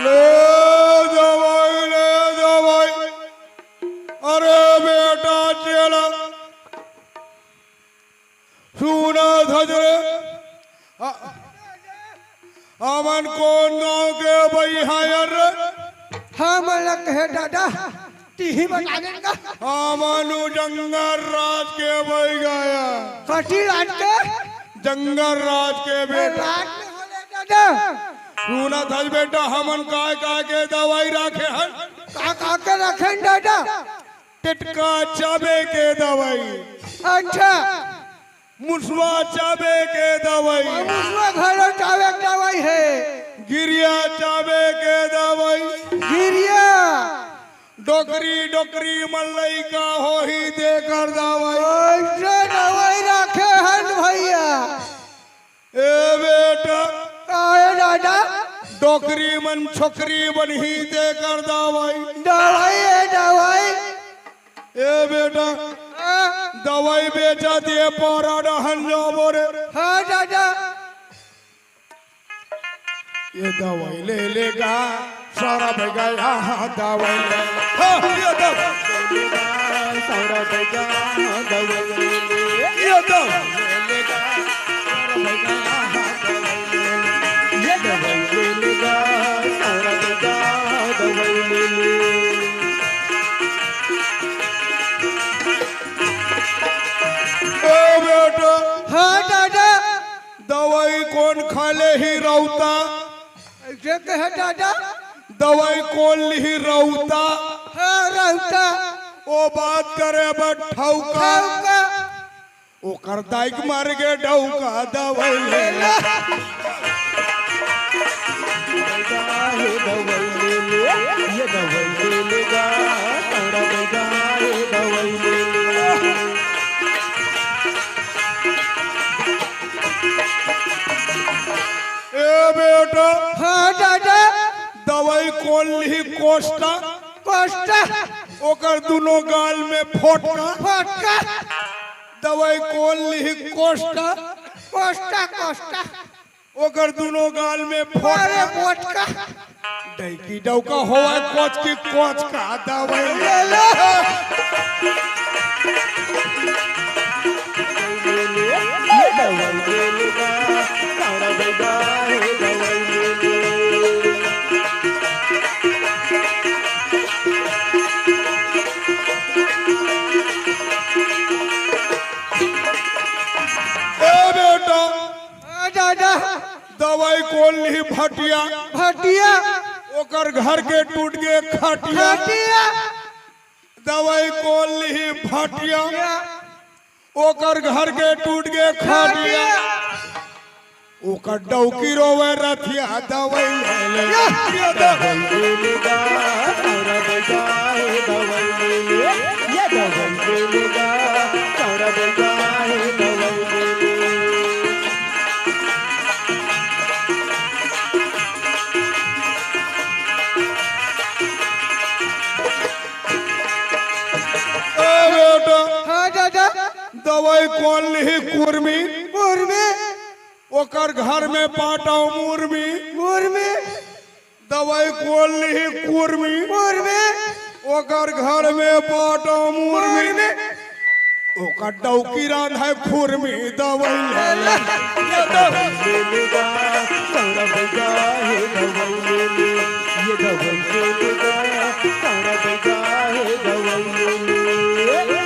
ले दवाई अरे बेटा चेला सुना धजरे अमन कौन गाँव के भाई हायर हाँ मलक है दादा टीही बता देगा अमनु जंगल राज के भाई गाया कटी रात के जंगल राज के बेटा रात में होले दादा सुना धज बेटा हमन काय के दवाई रखे हैं का के रखें दादा टिटका चाबे के दवाई अच्छा मुसवा चाबे के दवाई मुसवा घरों चावे दवाई है गिरिया चाबे के दवाई गिरिया डोकरी मल्लई का हो ही देकर दवाई ऐसे दवाई रखे हैं भैया ए बेटा आए दादा डोकरी मन छोकरी बन ही देकर दवाई दवाई है दवाई ए बेटा दवाई बेचा दिए पारा डहन जाबो रे हाँ दादा ये दवाई ले लेगा सारा बेगा यहाँ दवाई ले हाँ ये दवाई सारा बेगा दवाई ये दवाई ले लेगा सारा बेगा ये दवाई ले लेगा सारा बेगा दवाई ले ले बेटा हाँ दादा दवाई कौन खाले ही रौता ऐसे कहे दादा दवाई कौन ही रौता हाँ रहता ओ बात करे बठौका ओ कर दाइक मार के डौका दवाई ले ले दवाई ले ले ये दवाई ले लेगा सारा बेगा दवाई ले ले ए बेटा हाँ दादा दवाई कौन ली कोष्टा कोष्टा ओकर दोनों गाल में फोटका फटका दवाई कौन ली कोष्टा कोष्टा कोष्टा ओकर दोनों गाल में अरे फोटका फटका डैकी डौका होवा कोच की कोच का दवाई ले लो ये दवाई ले लेगा सारा बेगा दवाई ले ले ए बेटा दादा दवाई कौन ली भटिया भटिया ओकर घर के टूट गए खटिया खटिया दवाई कौन ली भटिया ओकर घर के टूट गए खटिया ओकर डौकी रोवे रथिया दवाई ले ले ये दवाई ले लेगा सारा बेगा दवाई ले ले ये दवाई ले लेगा सारा बेगा दवाई ले ले ए बेटा हाँ दादा दवाई कौन ली कुर्मी मुर्मी ओकर घर में पाटाओ मुर्मी मुर्मी दवाई कौन ली कुर्मी मुर्मी ओकर घर में पाटाओ मुर्मी ओकर डौकी रान है खुरमी दवाई ले ले ये दवाई ले लेगा सारा बेगा दवाई ले ले ये दवाई ले लेगा सारा बेगा दवाई ले ले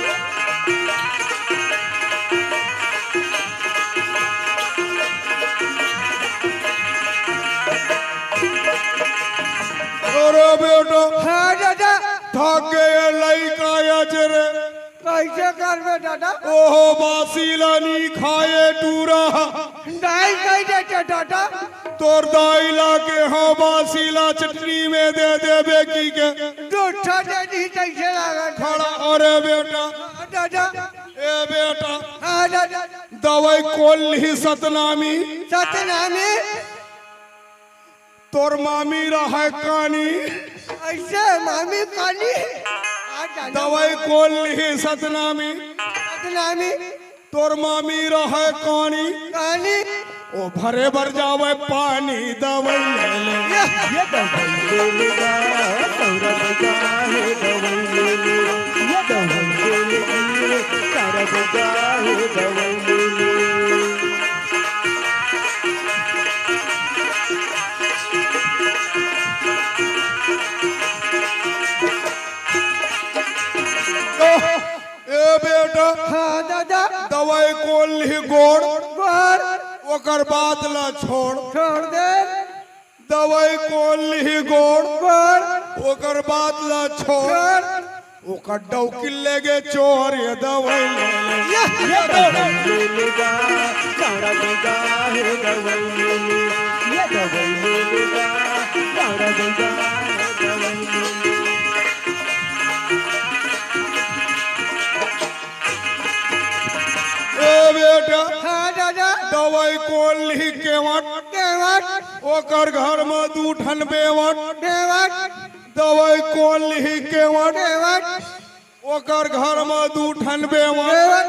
अरे बेटा हाँ दादा थक गए लइका अजरे कैसे करबे दादा ओहो बासीला नी खाए टूरा दाई कह देते दादा तोर दाई ला के हाँ बासीला चटनी में दे देबे की के दूठा दे दी कैसे लगा खड़ा अरे बेटा दादा ए बेटा हाँ दादा दवाई कौन ली सतनामी सतनामी तोर मामी रहा कानी ऐसे मामी काली दवाई कौन ली सतनामी नामी तोर मामी रहे कानी कानी ओ भरे भर जावे पानी दवाई ले ले ये दवाई ले लेगा सारा बजा है दवाई ले ले ये दवाई ले ले सारा बजा है दवाई ले ले ए बेटा हाँ दादा दवाई कोल ही गोड़ गोर ओकर बाद ला छोड़ छोड़ दे दवाई कोल ही गोड़ गोर ओकर बाद ला छोड़ छोड़ ओकर डौकी लेगे चोर ये दवाई ले ले ये दवाई ले लेगा सारा बजा है दवाई ले ले ये दवाई ले लेगा सारा बजा है दवाई ले ले ए बेटा हाँ दादा दवाई कोल ही केवट देवट ओकर घर में दू ठन बेवट देवट दवाई कोल ही केवट देवट ओकर घर में दू ठन बेवट देवट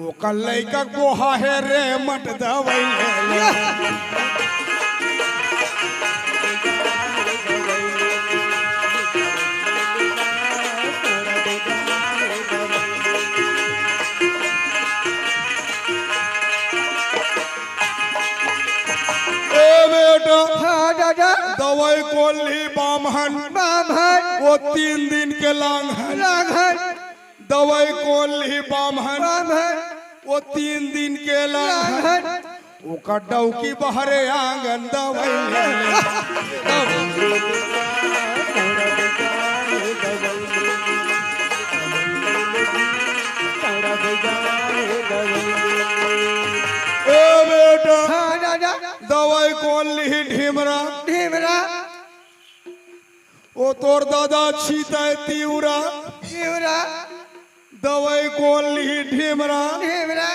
ओकर लइका गोहा है रे मट दवाई ले ले ए बेटा हाँ दादा दवाई कोल ही बामहन बामहन वो 3 दिन के लांघन लाघन दवाई कोल ही बामहन बामहन वो 3 दिन के लांघन लाघन ओकर डौकी बहरे आंगन दवाई ले ले ए बेटा हाँ दादा दवाई कोल ही ढिमरा ढीमरा ओ तोर दादा छीता तिउरा शिवरा दवाई कोल ही ढिमरा ढीमरा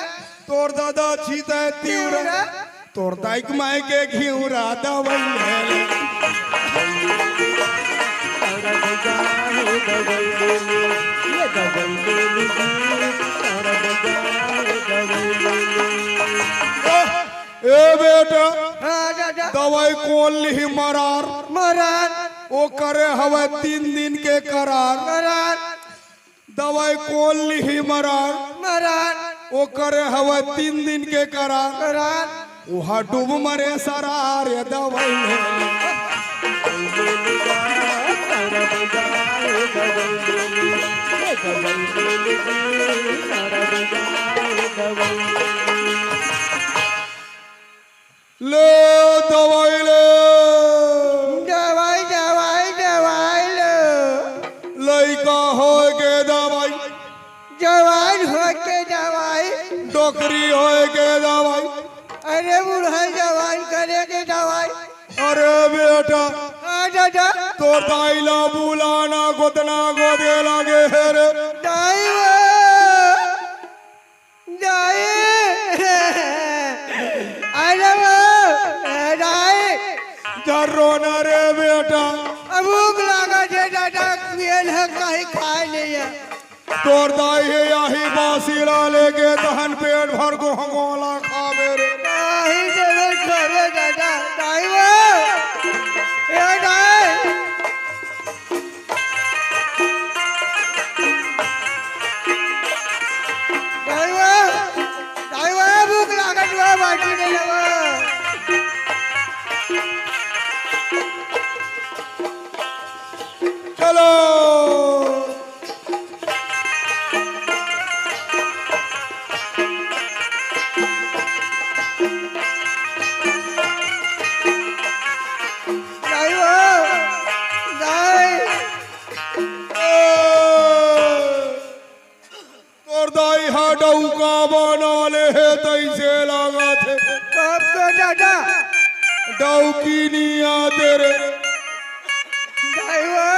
तोर दादा छीता तिउरा शिवरा तोर दाइक माय के घिउरा दवाई ले ले सारा बजा है दवाई ले ले ये दवाई ले ले सारा बजा है दवाई ले ले ए बेटा हाँ दादा दवाई कोल ही मरार मरान ओ करे हवे 3 दिन के करार मरान दवाई कोल ही मरार मरान ओ करे हवे 3 दिन के करार मरान वहाँ डूब मरे सरार ये दवाई ले ले सारा बजा है दवाई ले ले ये दवाई ले ले सारा बजा है दवाई ले ले दवाई ले दवाई दवाई दवाई लो लइका हो के दवाई जवान हो के दवाई डोकरी हो के दवाई अरे बूढ़ा जवान करे के दवाई अरे बेटा हाँ दादा तो दाइला बुलाना गोदना गोदे लागे है रे दाई वो दाई अरे वो दाई जर्रो न रे बेटा भूख लगा है दादा मेल है कहीं खाए नहीं है तोर दाई है यही बासीला लेके दहन पेट भर को हंगोला खावे रे कहीं जरूर करे दादा दाई वो ये दाई दाई वो भूख लगा है बाटी नहीं लगा चलो दाई वो दाई तोर दाई हा डौका बना ले है तैसे लगा थे कब तो दादा डौकी निया तेरे दाई वो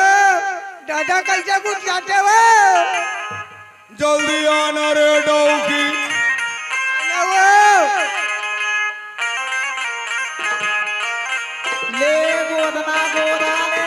दादा कैसे कुछ जाते हो जल्दी आना रे डौकी ना वो ले गोदना गोदा ले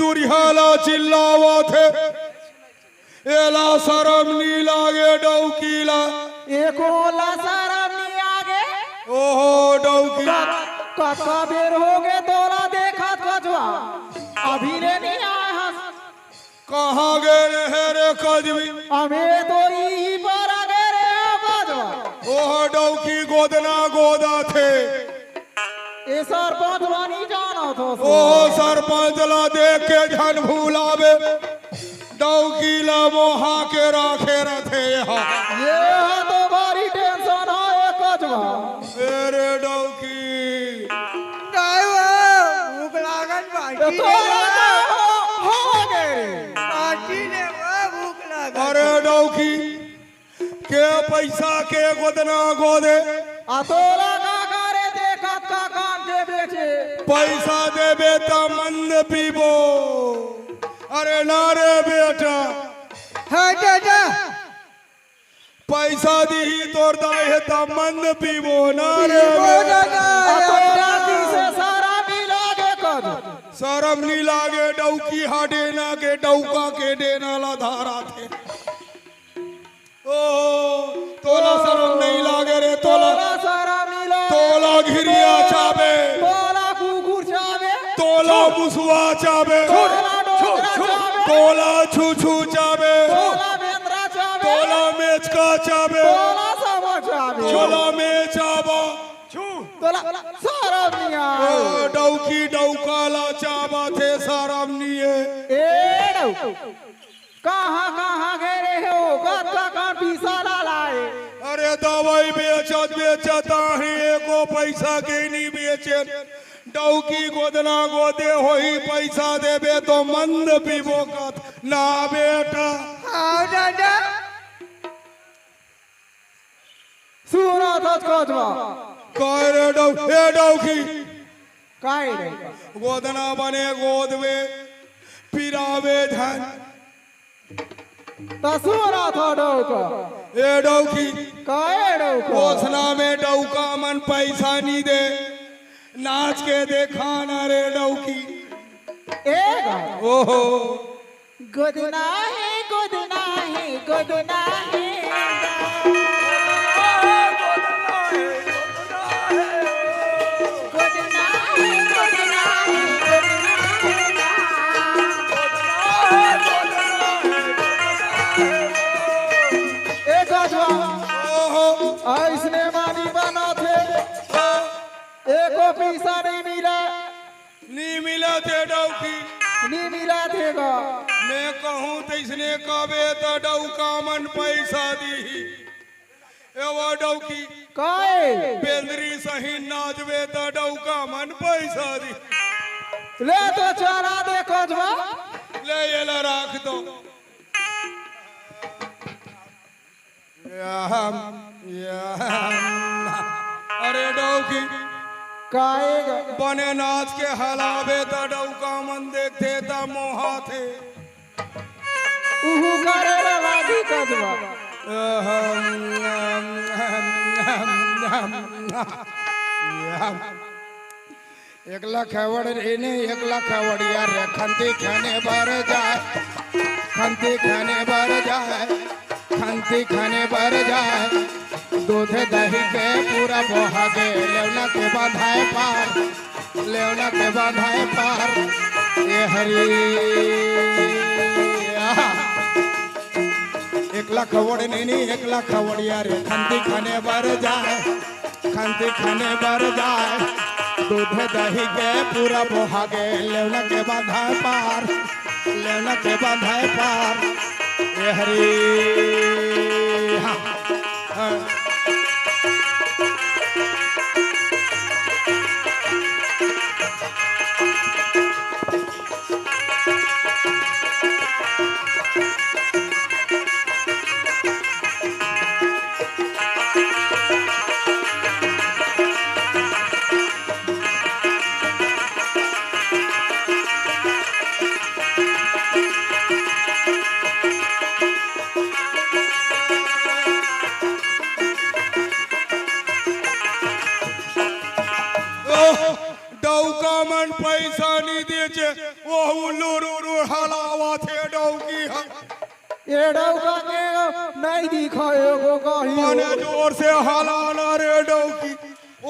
दुरिहाला चिल्लावा थे एला शरम नी लागे डौकीला एको लसरम नहीं आगे ओहो डौकी कक्का बेर हो गए तोला देखा कजवा अभी रे नहीं आए हस कहाँ गए रहे रे कजवी हमें तो यही पर आगे रे कजवा ओहो डौकी गोदना गोदा थे ये सरपंच बनी जाना तो ओहो सरपंच ला देख के झन भूलावे डौकीला मोहा के राखे रथे यहाँ ये है तो बड़ी टेंशन है कजवा अरे डौकी भूख लागल बाटी तोरा हो गए रे बाटी ने भूख लागल अरे डौकी के पैसा के गोदना गोदे अतोला का करे देखा का काम के बेचे पैसा देबे त मंद पीबो अरे ना रे बेटा हाँ चाचा पैसा दी तोर दाए त मंद पीबो ना रे हो बेटा। जाता अतोला की से सारा मिला के कज शरम नी लागे डौकी हाडे ना के डौका के देना ला धारा थे ओ तोला शरम नहीं लागे रे तोला तोला सारा मिला तोला घिरिया चाबे तोला कुकुर चावे तोला मुसवा चाबे तोला डोगरा चावे तोला छू छू चाबे तोला बेंद्रा चावे तोला मेचका चाबे तोला सब चावे छोला में चाबा तोला सारा मिया ओ डौकी डौकाला चाबा थे साराम निये ए डौ कहाँ गए हो कत्ता का पीसा लाए अरे दवाई बेचता है एको पैसा के नहीं बेचे डौकी गोदना गोदे होई पैसा देबे तो मंद पीबो कत ना बेटा हाँ चाचा सुना था कजवा कह रे डौकी काहे रे गोदना बने गोदवे पिरावे धन ता सुना था डौका ए डौकी काहे डौका घोषणा में डौका मन पैसा नहीं दे नाच के देखा ना रे डौकी एगा ओहो गुदना है गुदना है गुदना है गुदना है गुदना है गुदना है एक अजवा ओहो ऐसने मानी बना थे एको पैसा नहीं मिला नहीं मिला थे डौकी नहीं मिला थे का मैं कहूँ तो इसने कबे तो डौका मन पैसा दी एवो डौकी काहे बेंदरी सही नाचबे तो डौका मन पैसा दी ले तो चला देखो जवा ले ये ला राख दो अरे डौकी काहे बने नाच के हलावे तो डौका मन देखते तो मोहा थे उहु करे रे लागी कजवा एक लाख अवड़ रेने एक लाख अवड़िया रे खंती खाने बर जाए खंती खाने बर जाए खंती खाने बर जाए दूध दही के पूरा बहा गे लेवना के बाधाए पार लेवना के बाधाए पार ये हरी एक लाख अवड़ नहीं एक लाख अवड़िया रे खंती खाने बर जाए खंती खाने बर जाए दूध दही के पूरा बहा गे लेवना के बाधाए पार लेवना के बाधाए पार ये हरी हाँ, हाँ। थे डौकी हम ये डौका के नहीं दिखाए को कही मने जोर से हलाना रे डौकी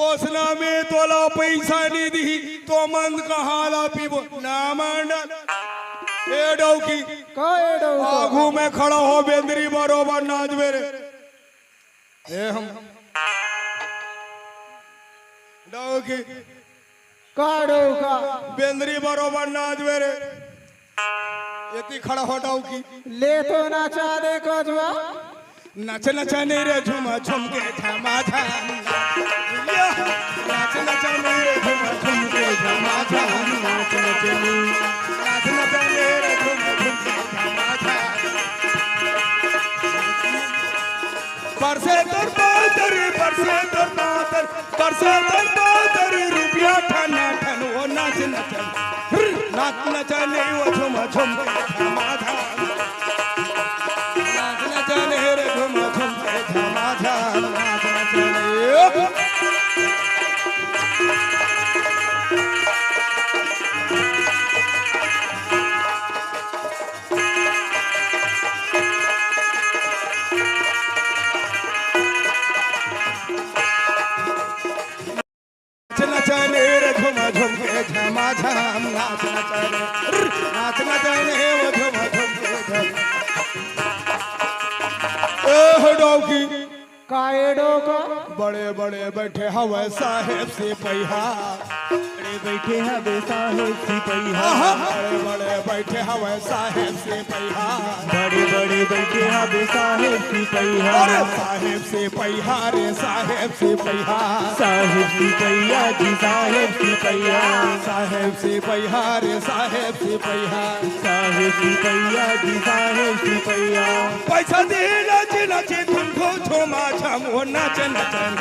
ओसना में तोला पैसा नहीं दी तो मंद कहाला पीबो ना मंडल ए डौकी का ये डौका आगू में खड़ा हो बेंदरी बरोबर नाच मेरे ए हम डौकी का डौका बेंदरी बरोबर नाच मेरे इतनी खड़ा हो डौकी ले तो नाचा दे कजवा नच नचने रे झुमा झुम के झमा झम या नच नचने रे झुमा झुम के झमा झम नाच नचने रे झुमा झुम के झमा झम परसे तर रुपया ठन ठन वो नाच नचने वो झुमा झुम के झमा झम नाच नचने रे झुमा झुम के झमा झम नाच नचने नचने रे झुमा झुम के झमा झम नाच नचने वो झुमा झुम के झम ए डौकी का ये डौका बड़े बड़े बैठे हवा साहेब से पहिया बड़े बैठे हैं साहेब सिपहिया बड़े बड़े बैठे हवा साहेब से पहिया बड़े बड़े बैठे हैं साहेब सिपहिया अरे साहेब से पहिया रे साहेब से पहिया साहेब सिपहिया जी साहेब सिपहिया साहेब से पहिया रे साहेब से पहिया साहेब सिपहिया जी साहेब सिपहिया पैसा दे नाच नाचे तुमको झोमा झम वो नाच नचन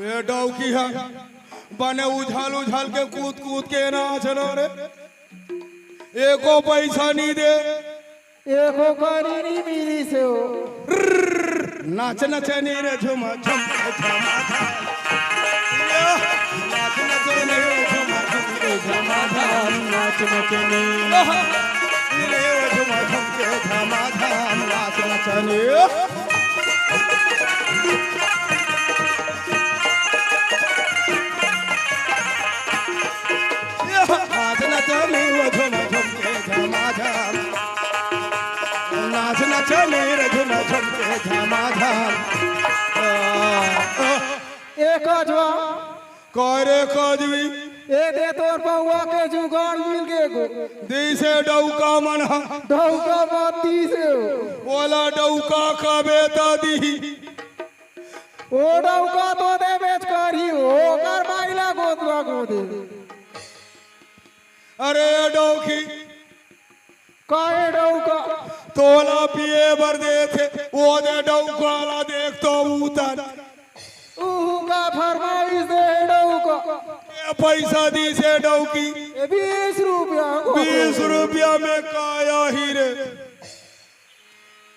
ये डौकी है बने उछाल के कूद के नाच रे एको पैसा नहीं दे एको करी नहीं मिली से हो नाच नचने रे झुमा झुम के झमा झम नाच नचने रे झुमा झुम के झमा झम नाच नचने रे झुमा झुम के झमा झम नाच नचने नाच नचने वो झुमा झुम के झमा झम नाच नचने रे झुमा झुम के झमा झम एक कजवा करे कजवी ए दे तोर पौआ के जुगाड़ मिल गे को दिसे डौका मन डौका बाती से हो बोला डौका कबे दी ओ डौका तो दे बेच करी हो कर बाइला गोदवा को दे अरे डौकी काहे डौका तोला पिए बर दे थे वो दे डौका ला देख तो उतर उहू का फरमाइश दे डौका ये पैसा दी से डौकी 20 रुपया को 20 रुपया में काया हीरे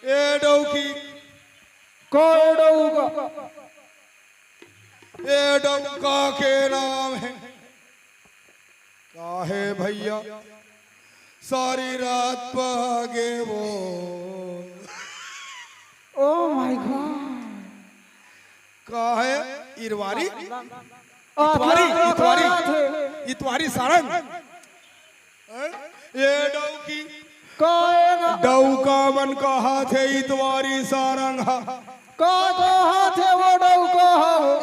ए डौकी काहे डौका ए डौका के नाम है काहे भैया सारी रात पगे वो ओ माय गॉड काहे इरवारी इतवारी इतवारी सारंग ये डौकी काहे डौका मन कहा थे इतवारी सारंग का हाथ है वो डौका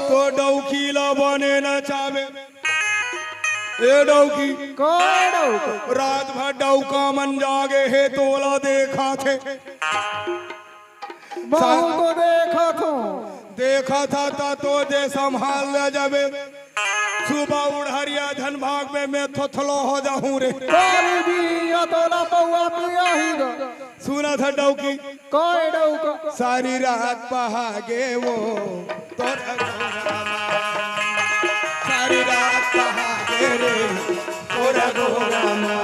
तो डौकी ला बने न चावे ए डौकी काहे डौका रात भर डौका मन जागे है तोला देखा थे बहु तो देखा था तो दे संभाल ले जावे सुबह उड़हरिया धन भाग में मैं थोथलो हो जाऊं रे काली भी या तो ना पौआ पिया ही गा सुना था डौकी काहे डौका सारी रात पहागे वो तोरा सारी रात पहागे रे तोरा गोरामा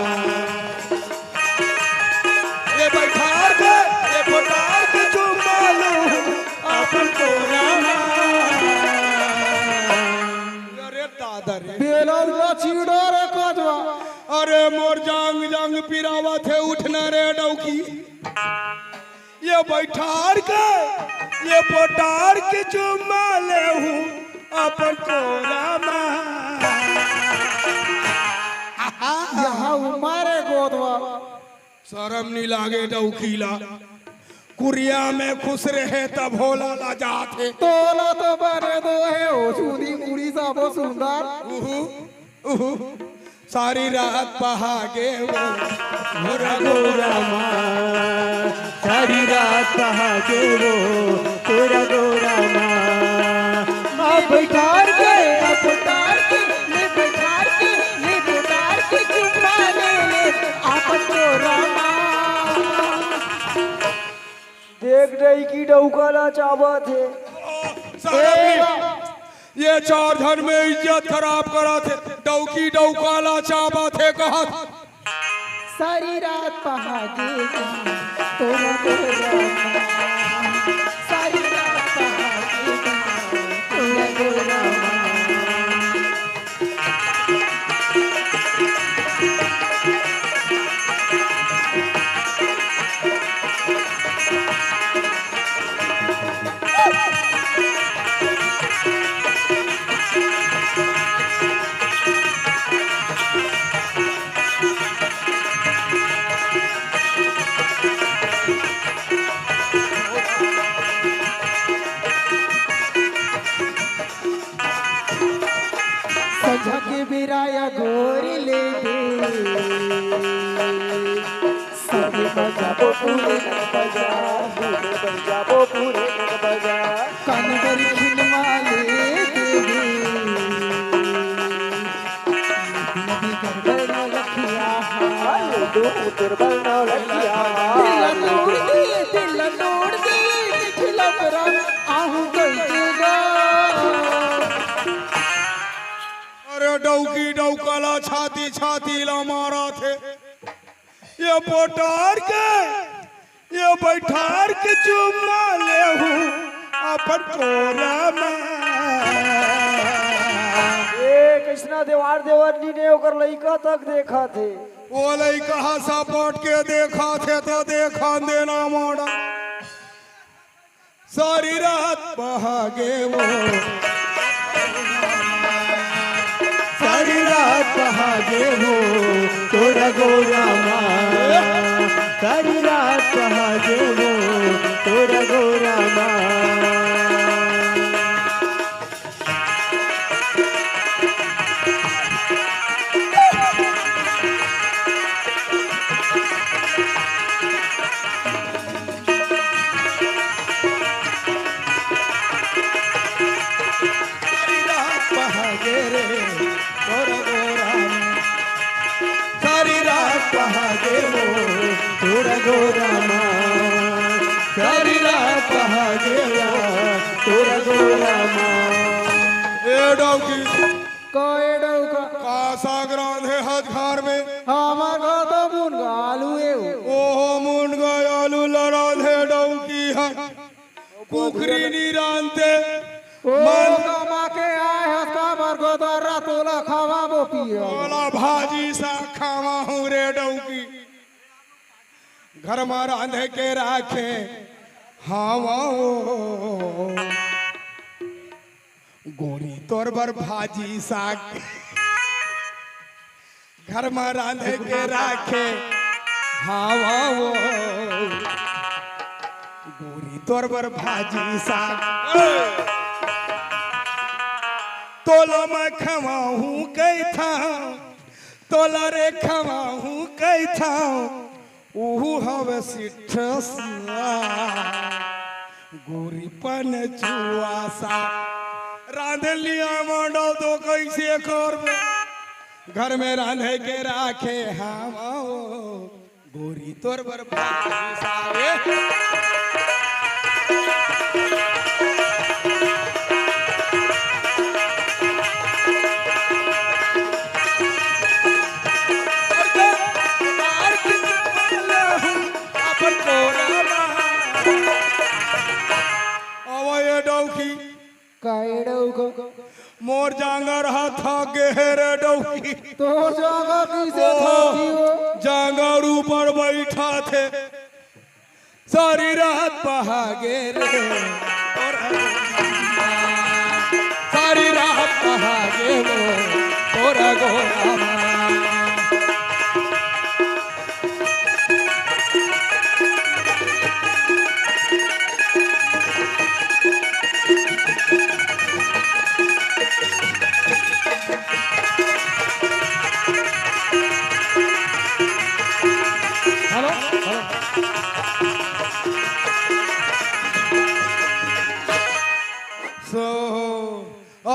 ये बैठा के ये बोटा के चुमा लो अपन गोरामा अरे दादा रे बेलर का चिड़ा रे कजवा अरे मोर जांग जांग पिपिरावा थे उठना रे डौकी ये बैठार के ये पोटार के चुम्मा ले हूँ अपन कोरा में यहाँ उमारे गोदवा शर्म नहीं लागे डौकीला कुरिया में खुश रहे तब होला ला जाते तोला तो बने दो है ओ सुधी मुड़ी साबो सुंदर उहु, उहु, सारी रात पहागे वो गोरा गोरा माँ सारी रात पहागे वो गोरा गोरा माँ अब बैठार के अब उतार के ले बैठार के ले बैठार के चुम्मा ले ले आपन को रामा देख रही की डौकाला चावा थे ये चार धन में इज्जत खराब करा थे डौकी डौकाला चाबा थे कहा सारी रात पहागे तोरा तोरा सारी रात पहागे तोरा तोरा सजग बिराया गोरी ले दे सब बजाबो पूरे न बजा पूरे बजाबो पूरे न बजा कनवर खिलवा ले दे नदी गरबड़ न लखिया हाल दो उतरबल न लखिया दिल तोड़ दे खिला करा आहू गलतेगा अरे डौकी डौकाला छाती छाती ला मारा थे ये पोटार के ये बैठार के चुम्मा ले हूँ अपन कोरा में ए कृष्णा देवार देवरनी ने ओकर लइका तक देखा थे वो लइका हंसा पट के देखा थे तो देखा देना मोड़ा सारी रात बहागे वो सारी रात पहागे वो गोरा गोरा माँ सारी रात पहागे वो गोरा गोरा माँ सारी रात बहागे रे गोरा गोरा माँ सारी रात बहागे वो गोरा गोरा माँ सारी रात पहागे वो गोरा गोरा माँ ए डौकी कोई डौका का सागरान है हथखार में हमार घर तो मुन गालू है ओहो मुंड गयालू लड़ान है डौकी है कुकरी नी रानते ओ कमा के आए हस्का बर गोदरा तोला खावा बो पियो बोला भाजी सा खावा हूँ रे डौकी घर में रांधे के राखे हाँ गोरी तोर बर भाजी साग घर में रांधे के राखे हाँ गोरी तोर बर भाजी साग तोला मैं खवाहू कई था तोला रे खवाहू कई था उहू हवे सिठसा गोरी पन चुआसा रांध लिया मंडल तो कैसे करबे घर में रांधे के राखे हम गोरी तोर बर्बाद सारे मोर जांगर हाथा गेहरे डौकी तो जागा किसे थाकी हो जांगर ऊपर बैठा थे सारी रात बहागे रे और सारी रात बहागे वो तोरा गोरा माँ।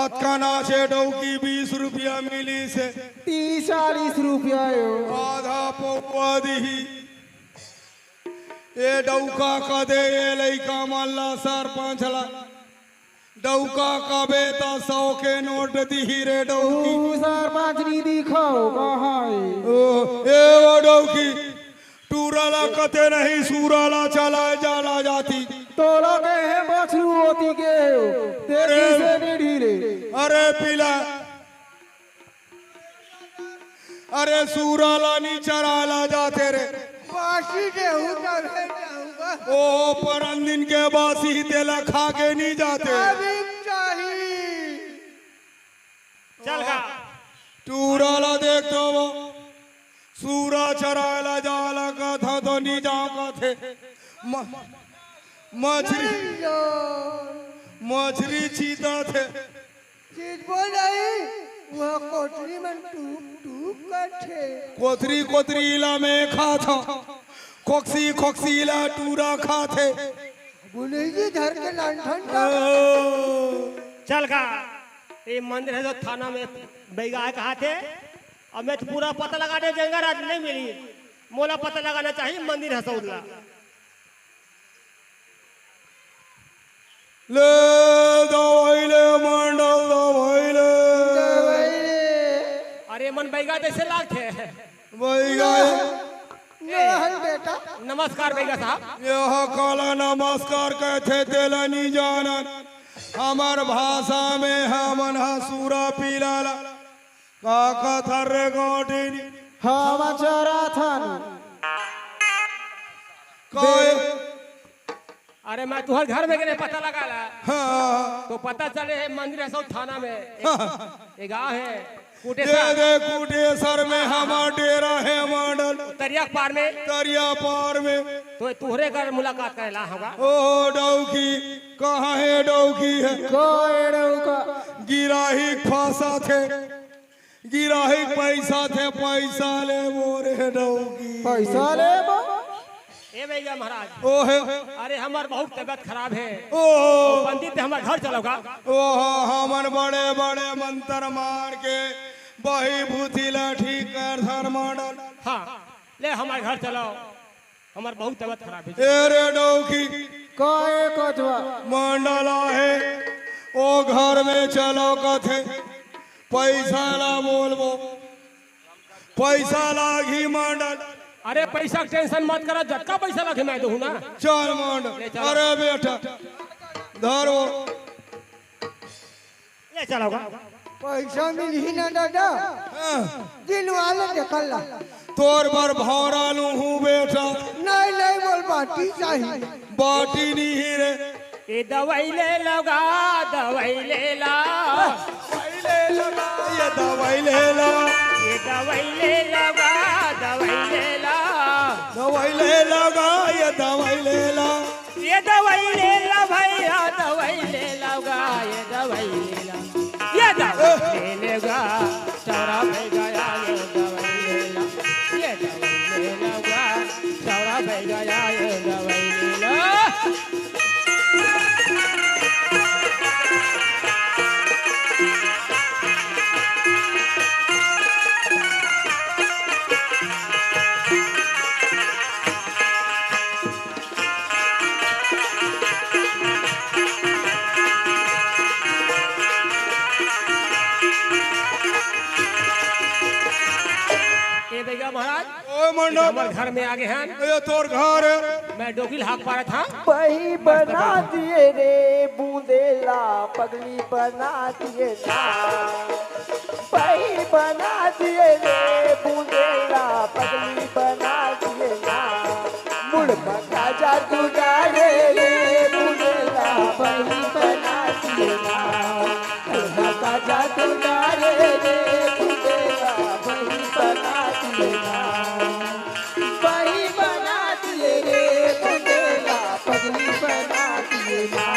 अतकाना से डौकी 20 रुपया मिली से 30-40 रुपया आधा पौवा दी ए डौका कदे ए लइका मल्ला सरपंच ला डौका कबे ता 100 के नोट दी रे डौकी सरपंच नी दिखाओ कहाँ ए वो डौकी टूराला कते नहीं सूराला चला जाला जाती तो लगे हैं बछरू होती के तेरी से निढ़ी रे अरे पिला अरे सूराला नी चराला जाते रे बासी गेहूं का जाऊंगा ओ परन दिन के बासी तेला खा के नहीं जाते अभी चाहिए चल का टूराला देख तो वो सूरा चराला जाला का था तो नहीं जाओ का थे मछली मछली चीता थे चीज बोल रही वह कोठरी में टूक टूक करते कोथरी कोथरी इला में खा था खोक्सी खोक्सी इला टूरा खा थे गुली जी धर के लंठन का चल का ये मंदिर है जो थाना में बैगा कहा थे अब मैं तो पूरा पता लगाने जाएगा रात नहीं मिली मोला पता लगाना चाहिए मंदिर है सौदला ले दवाई ले मंडल दवाई ले अरे मन बैगा जैसे लागते वही गए नहीं बेटा नमस्कार बैगा साहब यह काला नमस्कार कहते तेला नहीं जाना हमार भाषा में हमन सूरा पीला काका थर्रे गोटी हम चरा था कोई अरे मैं तुम्हारे घर में गए पता लगा ला हाँ तो पता चले है मंदिर है सब थाना में एक गाँव है दे कुटेसर दे कुटेसर में हमारा डेरा है मॉडल तरिया पार में दरिया पार में तो तुहरे घर मुलाकात करेला होगा ओ डौकी कहाँ है डौकी है का गिराही फांसा थे गिराही पैसा थे पैसा ले मोरे डौकी पैसा ले बा ए भैया महाराज ओ है अरे हमार बहुत तबीयत खराब है ओ पंडित हमारे घर चलोगा ओ हमन बड़े बड़े मंत्र मार के बही भूति लाठी कर धर मॉडल हाँ ले हमारे घर चलो हमार बहुत तबीयत खराब है ए रे डौकी काए कचवा मंडला है ओ घर में चलो कथे पैसा ला बोलबो पैसा लागी मंडल अरे पैसा टेंशन मत करो झटका पैसा लगे मैं दूं ना चल मंडल अरे बेटा धरो ले चलोगा पैसा मिली ना दादा दिन वाले देखल ला तोर बर भौरा लू हूँ बेटा नहीं नहीं बोल बाटी चाहिए बाटी नहीं रे ये दवाई ले लोगा दवाई ले ला ये दवाई ले ला ये दवाई ले लोगा दवाई ले ला दवाई ले लगा ये दवाई ले ला ये दवाई ले ला भैया दवाई ले लोगा ये दवाई ले ला ये दवाई ले लेगा चौरा पे गया ये दवाई ले ला ये दवाई ले लोगा चौरा पे गया ये दवाई ले ला ये देखिए महाराज ओ मंडल हमारे घर में आगे हैं ये तोर घर है मैं डोकिल हाक पा रहा था पही बना दिए रे बूंदेला पगली बना दिए ना पही बना दिए रे बूंदेला पगली बना दिए डाले रे बुढ़ेला बही बना दिया कलहा का जादू डाले रे बुढ़ेला बही बना दिया बही बना दिए रे बुढ़ेला पगली बना दिया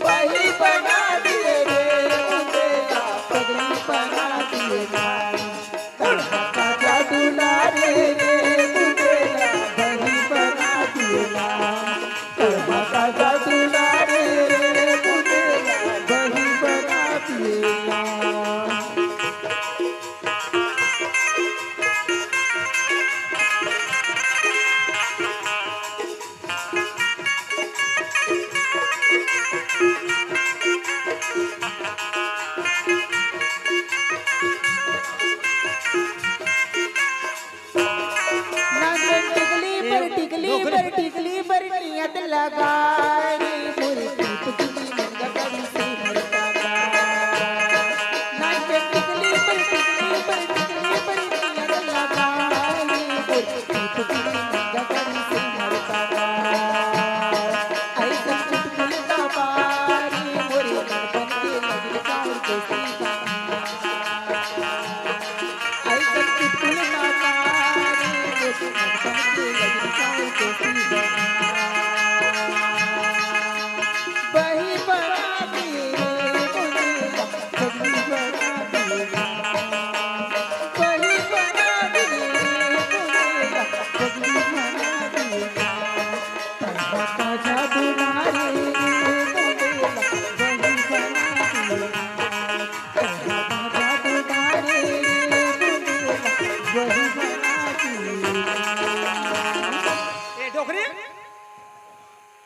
बही बना दिए रे बुढ़ेला पगली बना दिया कलहा का जादू डाले रे बुढ़ेला बही बना दिया कलहा का जादू डाले रे बुढ़ेला बही बना दिया टिकली पर नियत लगाई मुर्गी पुतली मंगा करी से मरता नाच टिकली पर नियत लगाई मुर्गी पुतली मंगा करी से मरता ऐसा चुटकुले का बारी मोरे मन के लगी काल को सीधा ऐसा चुटकुले का बारी मोरे मन के लगी काल को सीधा बही बना दिए बुढ़ेला पगली बना दिया बही बना दिए बुढ़ेला पगली बना दिया कलहा का जादू मारे बुढ़ेला बही बना दिया कलहा का जादू मारे बुढ़ेला बही बना दिया ए डोकरी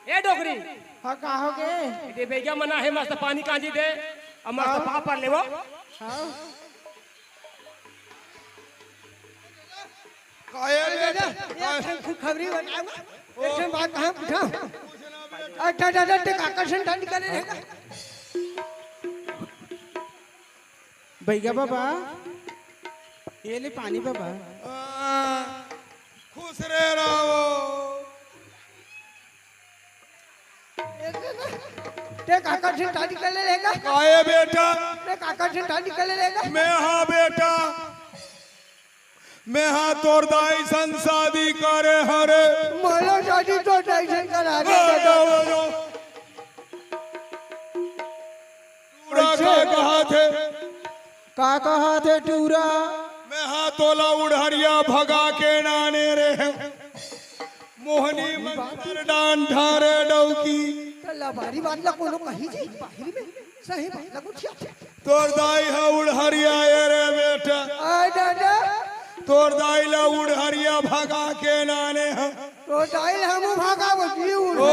ए डोकरी हाँ कहोगे दे बेगा मना है मस्त पानी कांजी दे और मस्त पा पर लेवो काहे बेटा खबरी बनाऊंगा एक बात कहाँ पूछा अच्छा दादा टेक आकर्षण ठंड करे रहेगा भैया बाबा ये ले पानी बाबा खुश रहो टेक आकर्षण ठंड करे रहेगा काहे बेटा टेक आकर्षण ठंड करे रहेगा मैं हाँ बेटा मैं हाँ तोर दाई सन शादी करे हरे मोलो शादी तो टेंशन करा दे पूरा का कहा थे का कहा थे टूरा मैं हाँ तोला उड़हरिया भगा के नाने रे मोहनी मंदिर डान ठारे डौकी कल्ला बारी बात ला कोनो कही जी बाहरी में सही बात ला कुछ तोर दाई है उड़हरिया ये रे बेटा आ दादा तोर दाई ला उड़हरिया भगा के नाने है तो डाइल हम भागा बची ओ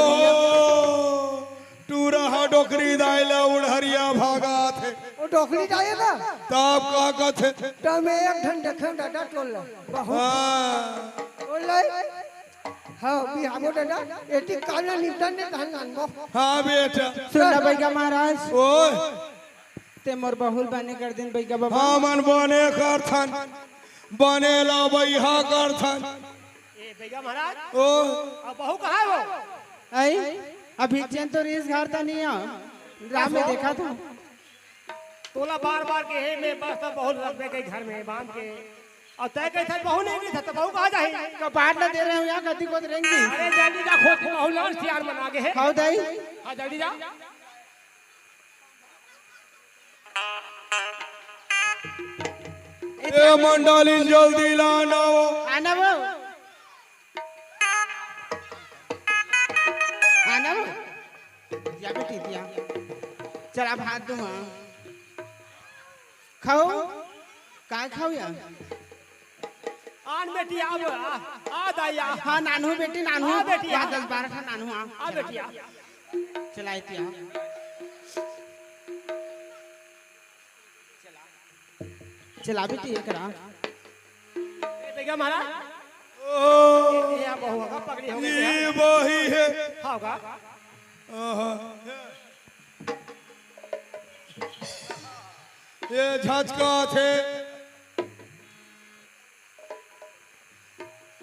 तू रहा डोकरी दाई ला उड़हरिया भागा थे वो डोकरी जाएगा तब का कथे तो मैं एक घंटे देखूं दादा टोल ला बहुत हाँ टोल ला हाँ भी हमो दादा एटी काला निपटन ने धान गानबो हाँ बेटा सुनना भैया महाराज ओए ते मोर बहुल बने कर दिन भैया बाबा हाँ मन बने करथन बने ला बैहा करथन ए बेगा महाराज ओ अब बहू कहाँ है वो आई अभी चैन तो रेस घर था नहीं राम में देखा था तोला बार बार के है मैं बस तो बहुत रख गई घर में बांध के और तय कही था बहू नहीं था तो बहू कहाँ जाए कपाट ना दे रहे हो यहाँ गति को रहेंगे अरे जल्दी जा खोद बहू लान सियार मन आगे है खाओ दाई हाँ जल्दी जा ए मंडली जल्दी लाना वो आना वो आना वो या बेटी दिया चल अब हाथ दो हाँ खाओ काय खाओ यार आन बेटी आ दाई आ हाँ नानू बेटी नानू हाँ बेटी, या हाँ। 10-12 ठा नानू हाँ आ बेटी आ चलाए तिया चला बेटी ये करा ए बेगा महाराज ओ ये बहू का पगड़ी हो गई ये वही है हाँ का आहा। ये झचका थे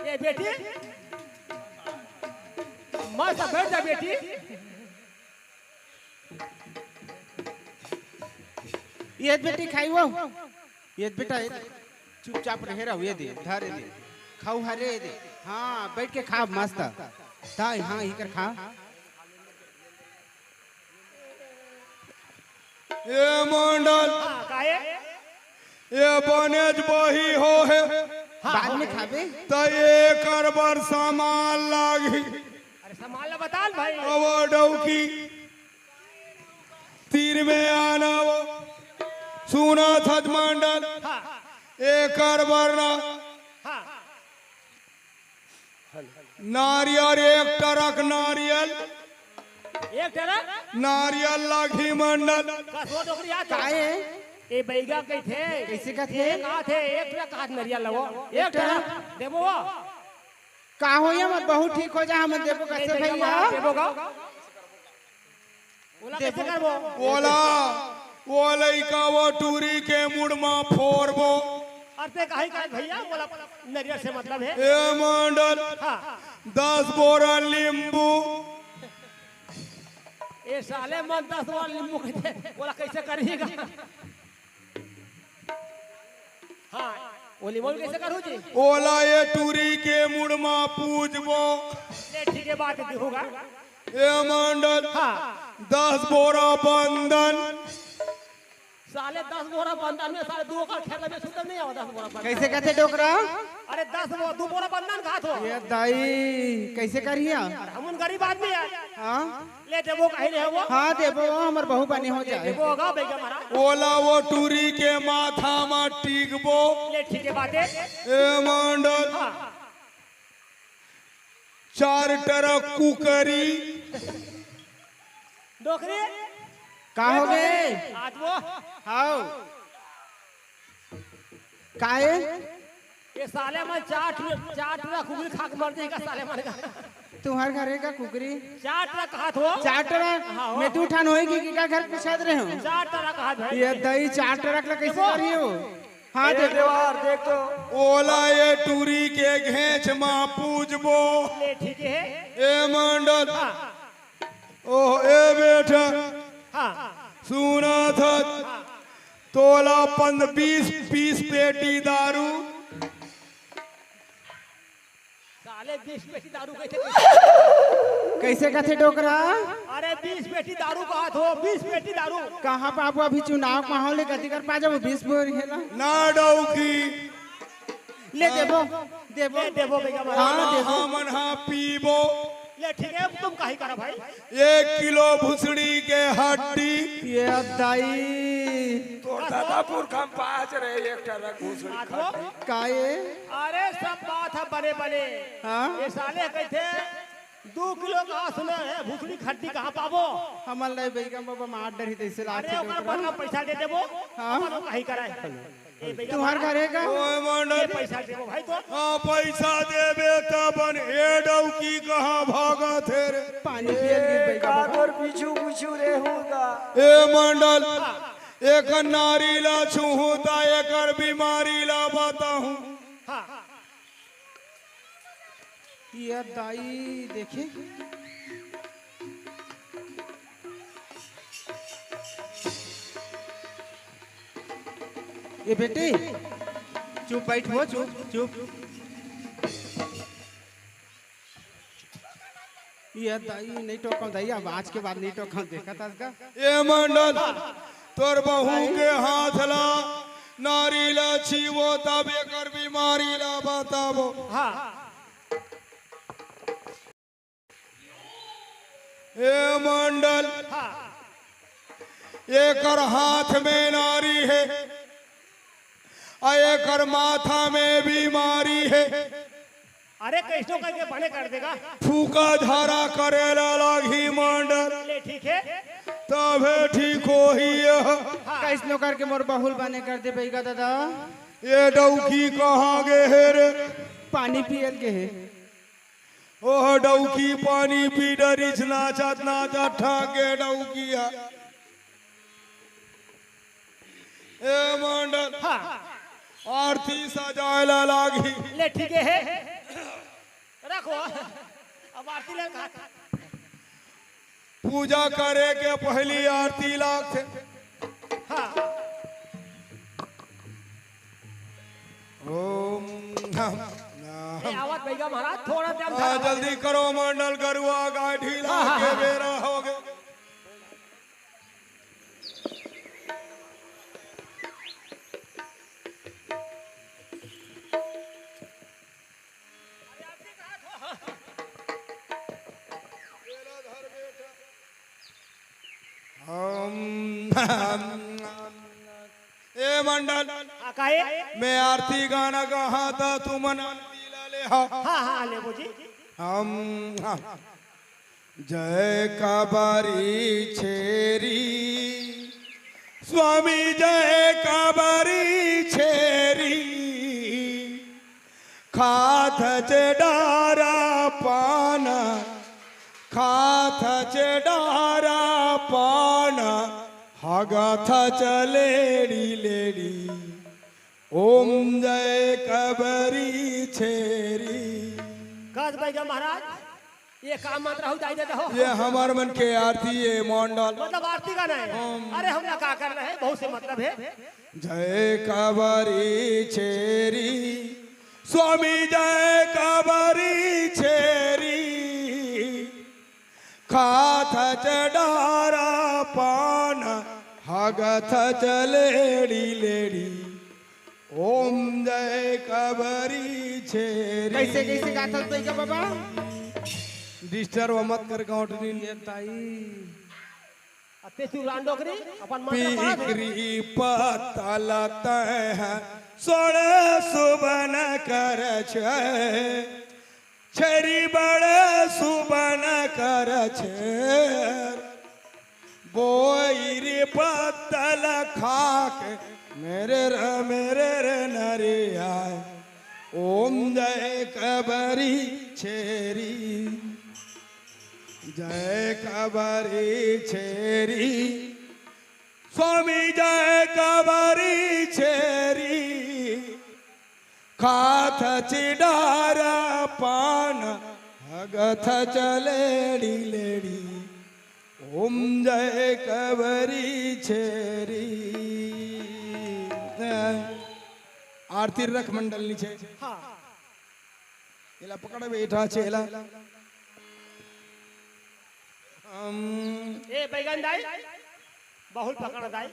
ये बेटी मस्त बैठ जा बेटी। ये बेटी खाई वो ये बेटा चुपचाप रहे रहो। ये दे धरे दे खाऊ हरे दे। हाँ बैठ के खा मस्त दाई। हाँ ही कर खा। ये मंडल हाँ काहे ये बनेज बही हो है बाद में खाबे। तो ये करबर सामान लागी। अरे सामान ला बता भाई। अब डौकी तीर में आना वो सुना था मंडल हाँ ये करबर ना हाँ नारियल एक टरक नारियल एक तेरा नारियल लागी मंडल। का सो डोकरी याद है? काहे ए बैगा कई थे कैसे का थे? एक हाथ है एक ट्रक हाथ नरिया लगो एक तेरा देबो वो का हो या मत बहुत ठीक हो जा। हम देबो कैसे भैया देबो का बोला कैसे करबो बोला वो लइका वो टूरी के मुड़मा फोरबो। अर्थे काहे काहे भैया बोला नरिया से मतलब है। ए मंडल हाँ 10 बोरा नींबू ए साले मन 10 बार नींबू कहते बोला कैसे करिएगा। हाँ वो नींबू कैसे करूँ जी। ओला ये टूरी के मुड़मा पूजबो। ले ठीक है बात होगा। ए मंडल हाँ 10 बोरा बंधन साले 10 बोरा बंधन में साले 2 का खेत में सुतम नहीं आवा 10 बोरा बंधन। कैसे कहते डोकरा। अरे 2 बोरा बंधन घात हो। ये दाई कैसे करिया। हम गरीब आदमी है। हाँ ले देबो काहे ले वो हाँ देबो हमर बहु पानी हो जाए। देबो होगा बेगा मारा। ओला वो टूरी के माथा में टिकबो। ले ठीक है बात है। ए मंडल हाँ 4 टरक कुकरी डोकरी का हो गए आज वो हाउ काहे ये साले में चाट रख कुकरी खा के मर जाएगा साले मन का। तुम्हार घरे का कुकरी चाट रख हाथ हो चाटर में तू ठान होएगी कि का घर पिछाद रहे हो। चाट रख हाथ भाई। ये दही चाटर रख ला कैसे करियो। हाँ देखो देख तो ओला ये टूरी के घेच में पूजबो। ले ठीक है। ए मंडल ओह ए बेटा हाँ सुना था तोला 20 पेटी दारू। साले 20 पेटी दारू कैसे कैसे कहते डोकरा। अरे 20 पेटी दारू का हाथ हो 20 पेटी दारू। कहाँ बाबू अभी चुनाव माहौल ले गति कर पा जाओ 20 बोर हेला ना डौकी ले देबो देबो ले देबो बेगा मारा। हाँ देबो हमन हाँ पीबो। ले ठीक है तुम काहे करा भाई। 1 किलो भुसड़ी के हड्डी। ये दाई हाथ हो काहे। अरे सब बात है बड़े बड़े। हाँ ये साले कहते 2 किलो का सुने है भूसड़ी खट्टी कहाँ पाबो। हमर ले बेगा बाबा मार डरी तैसे लाग अरे ओकर बदला पैसा दे देबो। हाँ। अपन काहे कराए। ए बेगा तुम्हार घरे का ओए ये मंडल पैसा देबो भाई तो। हाँ पैसा देबे तबन ए डौकी कहाँ भागत है रे। पानी पियल गिर बेगा बाबा। ए मंडल एक नारी ला छूता एकर बीमारी ला बताऊं। हाँ ये दाई देखे ये बेटे चुप बैठ हो चुप चुप। ये दाई नहीं टोका दाई अब आज के बाद नहीं टोका देखा था इसका। ए मंडल तोर बहू के हाथ ला नारी ला छीवो तब एकर बीमारी ला बताबो। हाँ ए मंडल हाँ एकर हाथ में नारी है और एकर माथा में बीमारी है। अरे कैसो करके बने कर देगा। फूका धारा करेला लागी मंडल ले ठीक है। तबे ठीक हो ही कैसनो करके मोर बहुल बने कर दे बेगा दादा। ये डौकी कहाँ गे है रे। पानी पियल के है। ओह डौकी पानी पी डरिस नाचत नाचत ठाके डौकिया। ए मंडल हाँ आरती सजायला लागी। ले ठीक है। रखो अब आरती ले पूजा करे के पहली आरती लाख थे। ओम नमः ए, आवाज भैया महाराज थोड़ा ध्यान हाँ, धरा। जल्दी करो मंडल गरुआ गाय ढीला के बेरा हो गए। ए मंडल काहे? मैं आरती गाना कहा था तू मना ले हाँ हाँ ले जी। हम जय काबारी छेरी स्वामी जय काबारी छेरी खाथ चडारा पान खाथ चडारा पान हगाथ चलेड़ी लेडी ओम जय काबारी छेरी। काज भैया महाराज ये काम मात्र हो जाए हो। ये हमार मन के आरती है मंडल मतलब आरती का नहीं। अरे हम ना का कर रहे हैं बहुत से मतलब है। जय काबारी छेरी स्वामी जय काबारी छेरी खाथ चडारा पान हगथ चलेड़ी लेडी ओम जय काबारी छेरी। कैसे कैसे गाथा भैया बाबा? डिस्टर्ब मत कर गाँवटनी ताई। अते तू रांडोकरी अपन मंत्र पढ़ा दे। पीकरी पतल तह सोड़े सुबन कर छरी बड़े सुबन कर बोईरी पतल खाक मेरे रे नरिया ओम जय कबरी छेरी जय काबारी छेरी स्वामी जय काबारी छेरी खाथ चिडारा पान हगथ चलेड़ी लेडी ओम जय काबारी छेरी। आरती रख मंडल नीचे हाँ एला पकड़ बैठा छेला। ए बैगन दाई बहुत पकड़ दाई।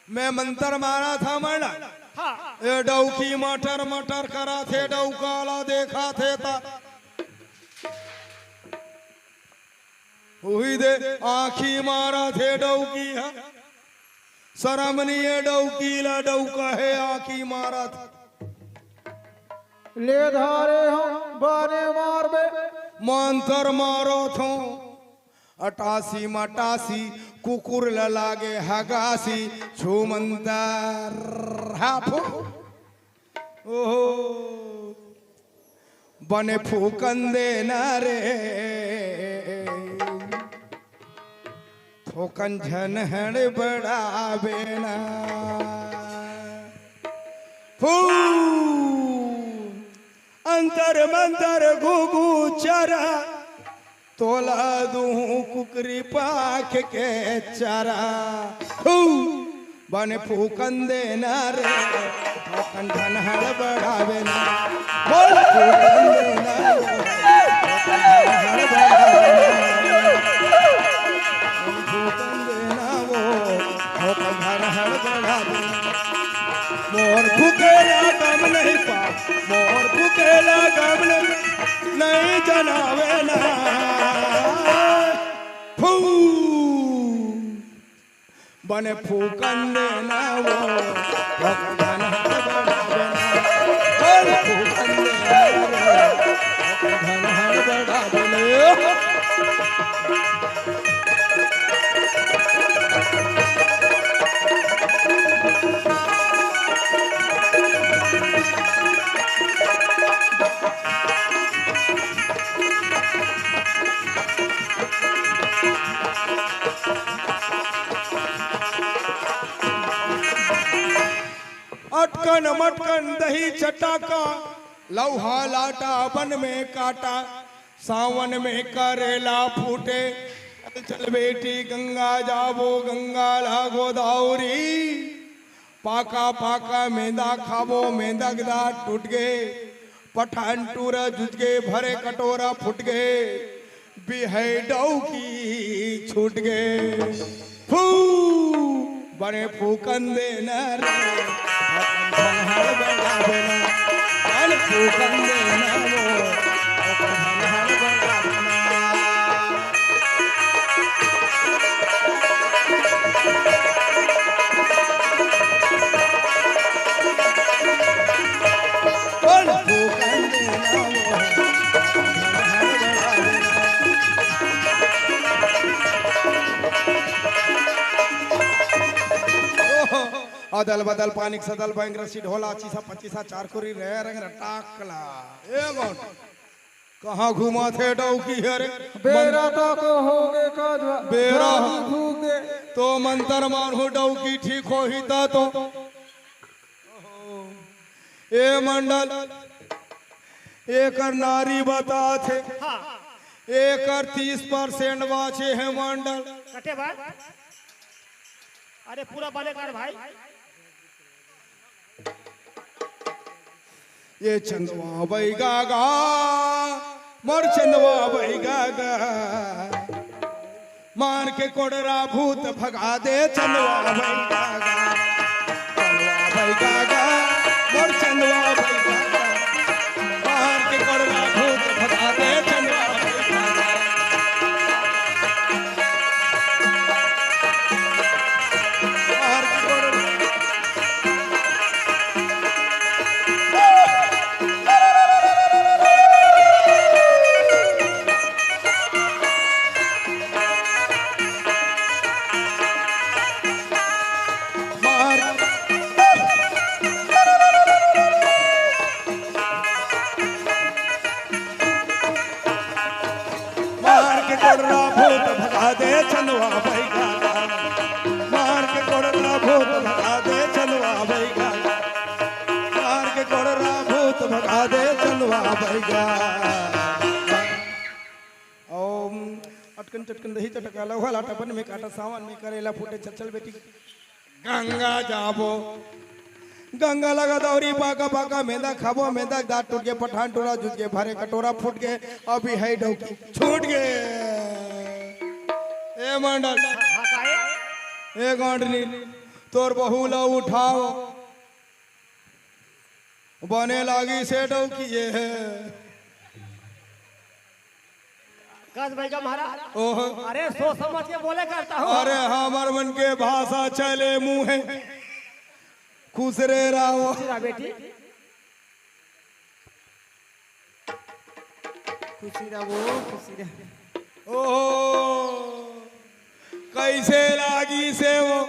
मैं मंत्र मारा था मरना हाँ ए डौकी मटर मटर करा थे डौकाला देखा थे ता हुई दे आखी मारा थे डौकी है शरमनीय डौकीला डौका है आखी मारा था ले धारे हम बाने मार बे मंत्र मारो थो अटासी मटासी कुकुर लागे हगासी छुमंतर हाफो ओहो बने फूकंदे न रे थोकन झनहड़ बड़ावे ना फू अंतर मंतर घुघु चरा तोला दूं कुकरी पाख के चरा बन फूकंदे न रे थोकन झनहड़ बढ़ावे ना बोल फूकंदे न रे थोकन झनहड़ बढ़ावे ना मोर फुकेला गम नहीं पा मोर फुकेला गम नहीं जनावे ना फू बने फूकंदे ना वो भगवान बढ़ावे ना और फूकंदे ना वो भगवान बढ़ावे ना। अटकन मटकन दही चटाका लौहा लाटा बन में काटा सावन में करेला फूटे चल बेटी गंगा जाबो गंगा लागो दाउरी पाका पाका मेंदा खाबो मेंदा गदा टूट गए पठान टूरा जुज गए भरे कटोरा फुट गए बिहै डौकी छूट गए फू बड़े फूकंदे न रे अपन हर बड़ा बना अन फूकंदे न वो अपन हर बड़ा बना अदल बदल पानी सदल बैंक रसी ढोला चीसा पचीसा चार कुरी रह रंग टाकला ए गौन कहाँ घुमा थे डौकी हरे बेरा तो को होगे कद बेरा भूगे तो मंत्र मानो डौकी ठीक हो ही ता तो ए मंडल एकर नारी बता थे एकर 30% वाचे है मंडल कटे बात अरे पूरा बाले कर भाई ये चंदवा बैगा गा मोर चंदवा बैगा गा मार के कोडरा भूत भगा दे चंदवा बैगा गा चंदवा बैगा गा मोर चंदवा बैगा गा मार के कोडरा भूत भगा दे चंदवा बैगा गा मार के कोडरा कोडरा भूत भगा दे चंदवा बैगा मार के कोडरा भूत भगा दे चंदवा बैगा मार के कोडरा भूत भगा दे चंदवा बैगा ओम अटकन चटकन दही चटका लौहा लाटापन में काटा सावन में करेला फूटे चल बेटी गंगा जाबो गंगा लगा दौरी पाका पाका मेंदा खाबो मेंदा दांत टूट गए पठान टोरा जुट गए भरे कटोरा फूट गए अभी है डौकी छूट गए ए मंडल हाँ काहे ए गांडनी तोर बहू ला उठाओ बने लागी से डौकी ये है कस भाई का महाराज ओह अरे सोच समझ के बोले करता हूँ अरे हमार मन के भाषा चले मुंह है खुश रे राव बेटी खुशी रहो खुशी रहो ओहो कैसे लागी से वो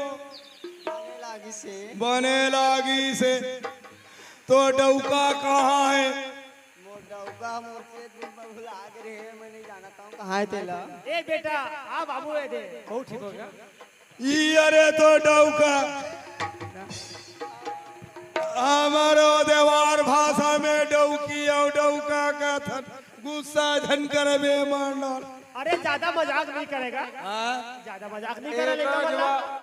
लागी से बने लागी से तो डौका कहाँ है मोर डौका मोर से दूर आगे रहे मैं नहीं जानता हूँ कहाँ है तेला ए बेटा आ बाबू ए दे बहुत ठीक हो गया ई अरे तो डौका हमारो देवार भाषा में डौकी और डौका का थन गुस्सा धन कर बे मारना अरे ज्यादा मजाक नहीं करेगा ज्यादा मजाक नहीं करेगा